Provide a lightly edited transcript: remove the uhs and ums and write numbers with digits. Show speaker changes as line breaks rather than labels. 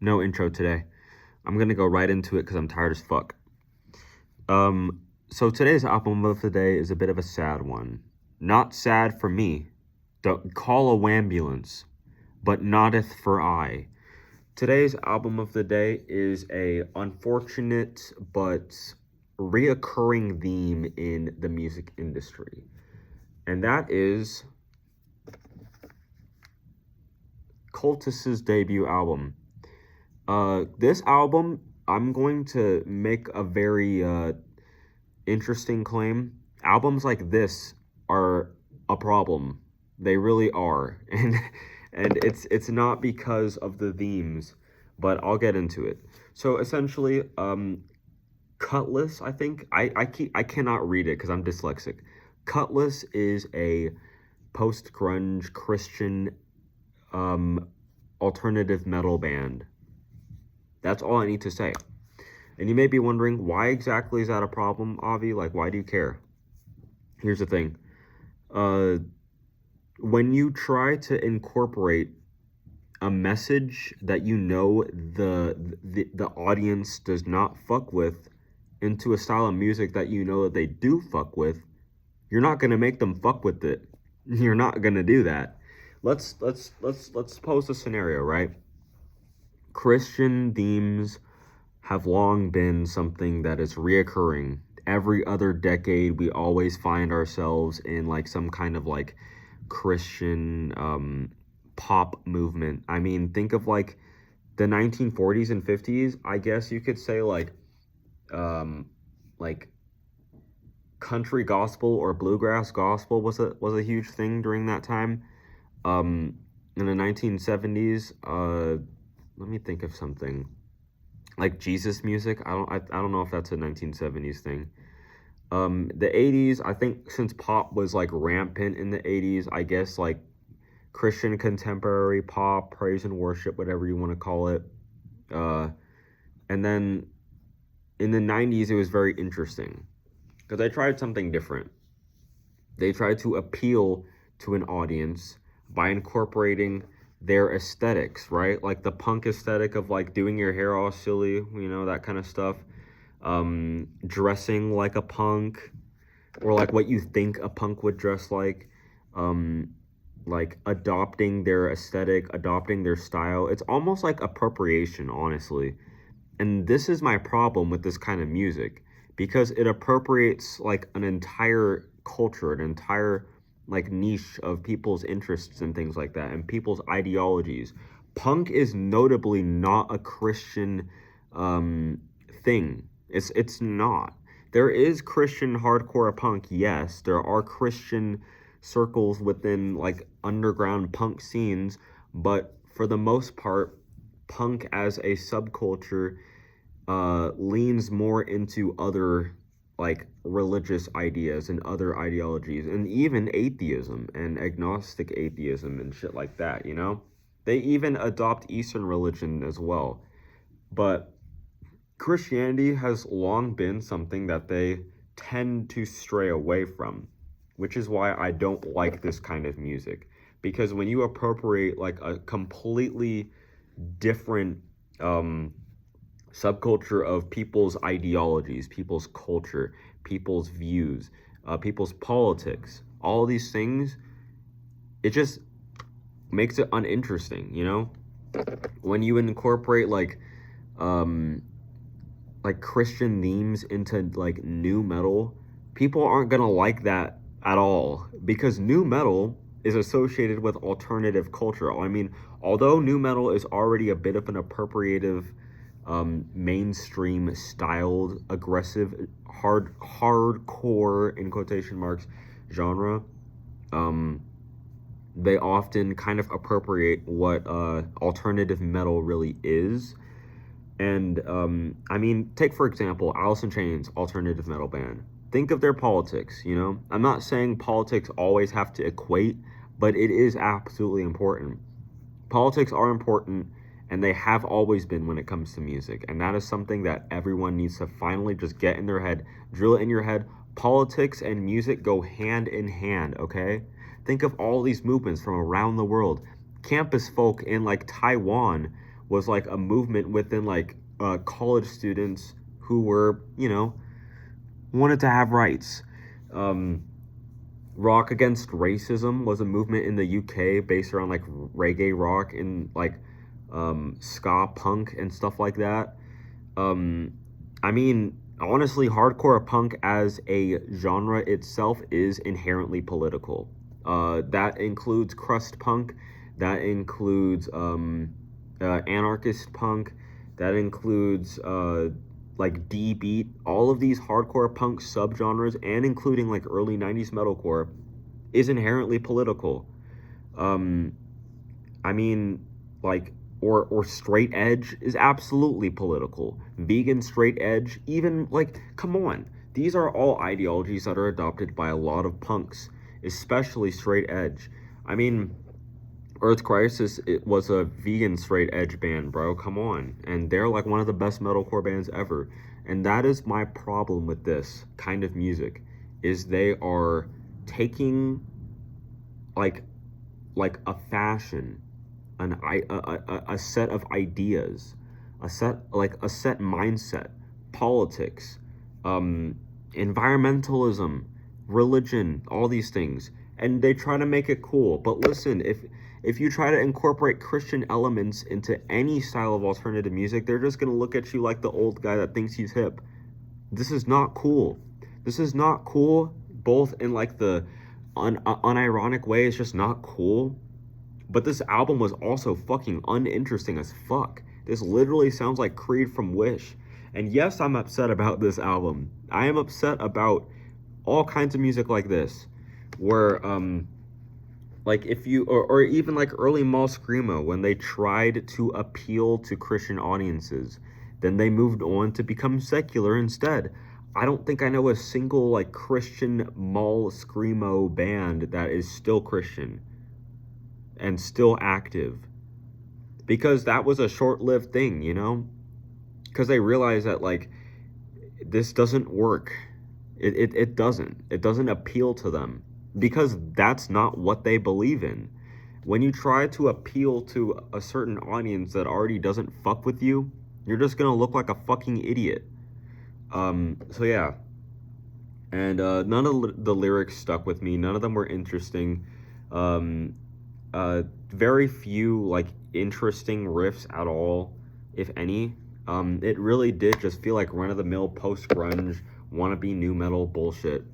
No intro today. I'm gonna go right into it because I'm tired as fuck. So today's album of the day is a bit of a sad one. Not sad for me. Don't call a wambulance, but noddeth for I. Today's album of the day is a unfortunate but reoccurring theme in the music industry. And that is Cultus's debut album. This album, I'm going to make a very interesting claim. Albums like this are a problem. They really are, and it's not because of the themes, but I'll get into it. So essentially, Cutlass. I think I cannot read it because I'm dyslexic. Cutlass is a post grunge Christian alternative metal band. That's all I need to say. And you may be wondering, why exactly is that a problem, Avi? Like, why do you care? Here's the thing. When you try to incorporate a message that you know the audience does not fuck with into a style of music that you know that they do fuck with, you're not gonna make them fuck with it. You're not gonna do that. Let's pose a scenario, right? Christian themes have long been something that is reoccurring. Every other decade, we always find ourselves in like some kind of like Christian pop movement. I mean, think of like the 1940s and 50s. I guess you could say like country gospel or bluegrass gospel was a huge thing during that time. In the 1970s, let me think of something like Jesus music. I don't know if that's a 1970s thing. The 80s, I think since pop was like rampant in the 80s, I guess like Christian contemporary pop, praise and worship, whatever you want to call it. And then in the 90s, it was very interesting because they tried something different. They tried to appeal to an audience by incorporating their aesthetics, right? Like the punk aesthetic of like doing your hair all silly, that kind of stuff. Dressing like a punk, or like what you think a punk would dress like adopting their aesthetic, adopting their style. It's almost like appropriation, honestly. And this is my problem with this kind of music because it appropriates like an entire culture, an entire like niche of people's interests and things like that and people's ideologies. Punk is notably not a Christian thing. It's not. There is Christian hardcore punk, yes. There are Christian circles within like underground punk scenes, but for the most part, punk as a subculture leans more into other like religious ideas and other ideologies and even atheism and agnostic atheism and shit like that. They even adopt Eastern religion as well. But Christianity has long been something that they tend to stray away from, which is why I don't like this kind of music. Because when you appropriate like a completely different subculture of people's ideologies, people's culture, people's views, people's politics, all these things, it just makes it uninteresting. When you incorporate like Christian themes into like new metal, people aren't gonna like that at all because new metal is associated with alternative culture. I mean, although new metal is already a bit of an appropriative, mainstream styled, aggressive, hardcore in quotation marks genre, they often kind of appropriate what alternative metal really is. And I mean, take for example, Alice in Chains, alternative metal band. Think of their politics. I'm not saying politics always have to equate, but it is absolutely important. Politics are important, and they have always been when it comes to music. And that is something that everyone needs to finally just get in their head, drill it in your head. Politics and music go hand in hand, okay? Think of all these movements from around the world. Campus folk in like Taiwan was like a movement within like college students who were, wanted to have rights. Um, Rock Against Racism was a movement in the UK based around like reggae rock and like ska punk and stuff like that. Um, I mean, honestly, hardcore punk as a genre itself is inherently political. That includes crust punk, that includes anarchist punk, that includes like D beat, all of these hardcore punk subgenres, and including like early 90s metalcore, is inherently political. Um, I mean, like, or straight edge is absolutely political. Vegan straight edge, even like, come on. These are all ideologies that are adopted by a lot of punks, especially straight edge. I mean, Earth Crisis, it was a vegan straight edge band, bro. Come on. And they're like one of the best metalcore bands ever. And that is my problem with this kind of music, is they are taking like a fashion, a set of ideas, a set mindset, politics, um, environmentalism, religion, all these things, and they try to make it cool. But listen, if you try to incorporate Christian elements into any style of alternative music, they're just gonna look at you like the old guy that thinks he's hip. This is not cool. This is not cool, both in like the unironic way. It's just not cool. But this album was also fucking uninteresting as fuck. This literally sounds like Creed from Wish. And yes, I'm upset about this album. I am upset about all kinds of music like this, where like if you or even like early Mall Screamo, when they tried to appeal to Christian audiences, then they moved on to become secular instead. I don't think I know a single like Christian Mall Screamo band that is still Christian and still active, because that was a short-lived thing, because they realized that like this doesn't work. It doesn't appeal to them, because that's not what they believe in. When you try to appeal to a certain audience that already doesn't fuck with you, you're just gonna look like a fucking idiot. So yeah. And none of the lyrics stuck with me. None of them were interesting. um Very few like interesting riffs at all, if any. It really did just feel like run-of-the-mill post-grunge wannabe new metal bullshit.